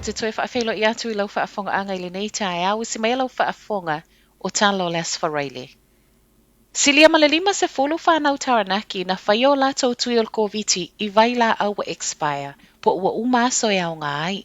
te toi whaafelo I atu I lau whaafonga anga I le nei tae au si mai lau whaafonga o talo les whareile. Silia malelima se fulu whanau taranaki na whaio lato tui ol koviti I vaila au wa expire po ua umaso e au ngai.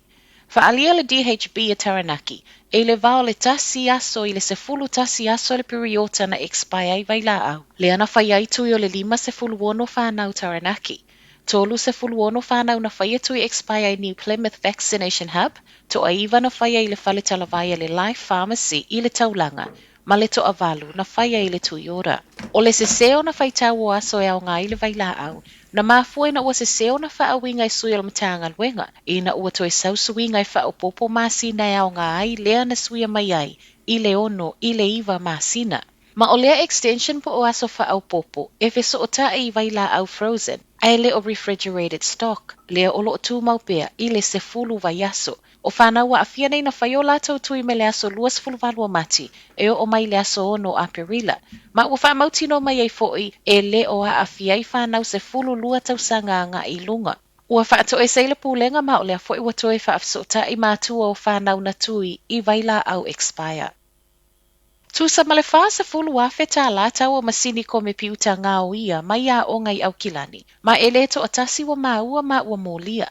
Whaalia le DHB a taranaki e le vao le tasi aso I le se fulu tasi aso le periota na expire I vaila au. Le ana whaiai tui o le lima se fulu wono whanau taranaki. Tolu se fuluono whanau na whaia tui expire I New Plymouth Vaccination Hub, to a iwa na whaia I le whale talavaya le Life Pharmacy I le taulanga, ma le to avalu na whaia I le tui ora. O le se seo na whaitau o aso e au ngā I le vaila au, na mafue na ua se seo na whaawinga I sui al matanga luenga, I na ua toi sausuinga I whaopopo masina e au ngā ai lea na suia mai ai, I le ono, I le iwa masina. Ma o lea extension po o aso whaopopo, e feso o ta I vaila au frozen, ai le o refrigerated stock, lea o lo tu maupea I le se fulu vai aso. O whanau a awhia nei na whaio lātou tui me le aso luas fulu valua mati, e o mai le aso ono a perila. Ma ua whaamautino mai ei foi, e le o a awhia I whanau se fulu lua tau sanga nga I lunga. Ua whaato e seile pūlenga ma o lea foi ua toi whaafsota I mātua o whanau na tui I vaila au expire. Tusa male fasa fulu afe ta la tau o masini ko me piuta ngā o ia mai a o ngai au kilani, ma ele to atasi wa maua ma ua molia.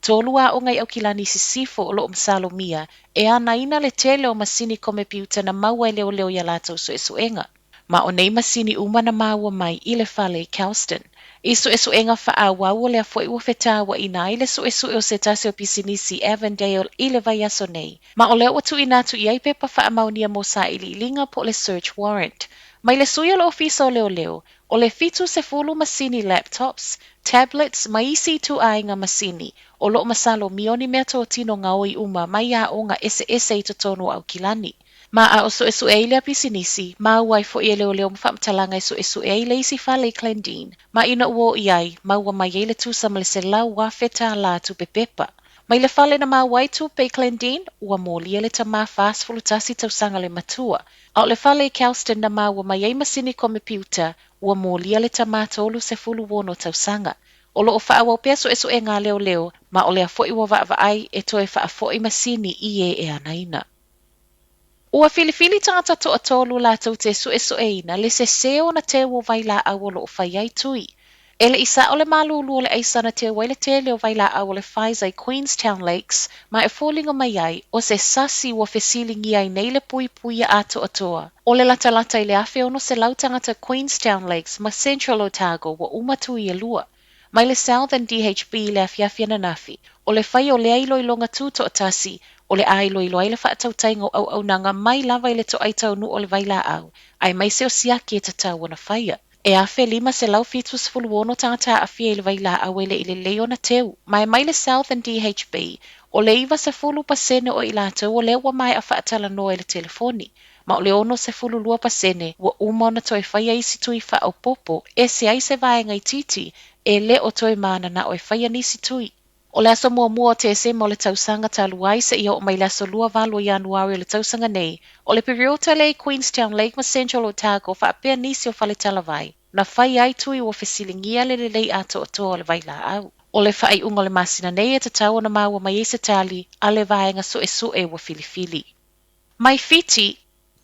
Tolu a o ngai au kilani sisifo o lo msalo mia, e ana ina le tele o masini ko me piuta na maua leo leo ya la tau so esuenga. Ma o nei masini uma na maua mai I le fale Kelston. Iso esuenga faa wau le afo I wafeta wa ina ile so esu o se tase o pisinisi Avondale I le vai aso nei. Ma o leo watu inatu I ai pepa faa maunia mo sa ili ilinga po le search warrant. Mai le suya lo ofiso leo leo, o le fitu se fulu masini laptops, tablets, maisi tu ainga masini, o lo masalo mioni mea to tino ngaoi uma mai a o nga ese I totono au kilani. Ma a o so esu e ile pisinisi, ma uai fo I leo leo mwhamtalanga I so esu e ile isi fale Clendine, ma ina uo iai, ma ua mai ele tu sa male se lau wa feta la tu pepepa. Mai le fale na ma uai tu pe Clendine, ua moli ele ta ma fast fulu tasi tau sanga le matua. A o le fale Kelston na ma ua mai ei masini ko me piuta, ua moli ele ta ma tolu se fulu wono tau sanga. O lo o faa wau peso esu e ngā leo leo, ma o lea fo I wa ai e toe faa fo I masini I e anaina. Ua filifili tangata to atolu la tau te su ina le se seo na te wo vai la au lo o whaiai tui. Ele isa o le malulu o le aisa na te waile te leo vai la au le Pfizer Queenstown Lakes ma e fōlingo mai ai o se sasi wa fesilingi ai nei le pui pui a ato atoa. O le lata lata I le afe ono se lau tangata Queenstown Lakes ma Central Otago wa umatui e lua. Mai le Southern DHB le afiafia na nafi, o le whai o le ailo I longa tūto atasi, o le ailo I loa I le whaatau taingo au nanga mai lava I le to aitau nu o le vaila au, ai mai se o siaki e tatau wana whaia. E afe lima se lau fitus fuluono tangata afia I le vaila au ele I le leo na teu, mai le Southern DHB, o le iwa se fulu pasene o ilatou o le wa mai a whaatala noa I le telefoni. Ma o le ono se fulu lua pasene, wa umona toi whaia isi tui wha au popo, e se ai se vaenga I titi, e le o toi mana na o e whaia nisi tui. O le aso mua te se mo le tausanga taluai se ia o mai le aso lua valo Januari o le tausanga nei, o le periota le Queenstown Lake ma Central Otago wha apea nisi o whale talavai, na whai ai tui o fesilingia le lei ato o le vai la au. O le whai unga le masina nei e tatau na maua mai ese tali, a le vaenga so e wa filifili. Mai fiti,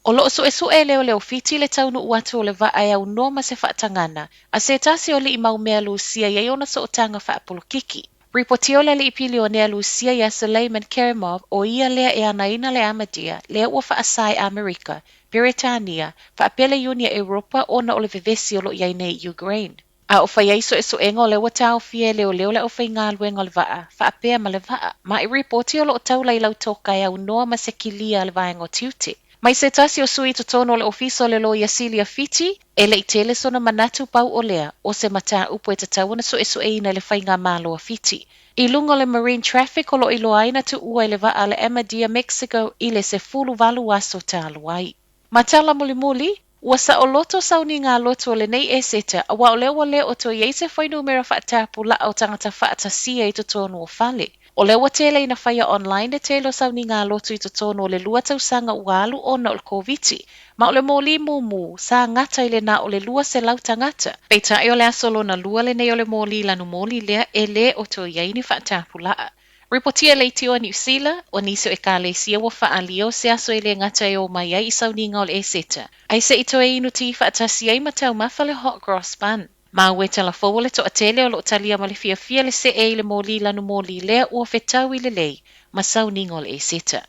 o lo so leo fiti le taunu uatu o le vae au noma se whaatangana, a se tasi o li I maumea Lucia ia iona so o tanga whaapolokiki. Ripotio le li pili o nea Lucia ia Suleiman Kerimov o ia lea e anaina le Amadia, lea ua whaasai Amerika, Britania, whaapele Unia Europa o na o le vivesi o lo iai nei Ukraine. A o whai eiso enga o le watau fie leo le o whai ngā luenga o le vaa, whaapea ma le vaa, ma I ripotio lo o tau lai lau toka e au noa ma se kilia le vaenga o tiute. Mai se tasi o sui totono le ofiso le lo Silia Fiti, e le I tele sona manatu pau o lea, o se mata upo e tatawana so ina le whainga malo a Fiti. I lungo le marine traffic o lo I loaina tu ua I le vaa le Amadia, Mexico, I le se fulu valu aso ta aluai. Matala muli, ua sa o loto sauni ngā loto o le nei e seta, a wa o le o to iei se whai numera whaatapu la au tangata whaatasia I totono o fale. O le watele ina whaia online e telo sauni ngā lotu I totono o le lua tausanga ualu o na o le koviti, ma o le mōli mumu sa ngata I le na o le lua se lau tangata. Peitai o le asolo na lua le nei o le mōli lanu mōli lea e le o to iaini whaatapu laa. Ripotia le tio New Zealand o niso e ka le sia wa whaalio se aso e le ngata e o mai ai sau ninga o le e seta. Ai se ito e inu ti whaatasi ai matau mawhale hot cross bun. Ma ue tala fōu le to atele o lo talia ma le fia le se e le mōli lanu mōli lea ua whetau i le lei ma sau ninga o le e seta.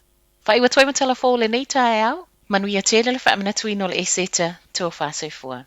Whaiwa toi ma tala fōu le nei tae au, manuia tele le whaamana tuino le e seta tō whāsoi fua.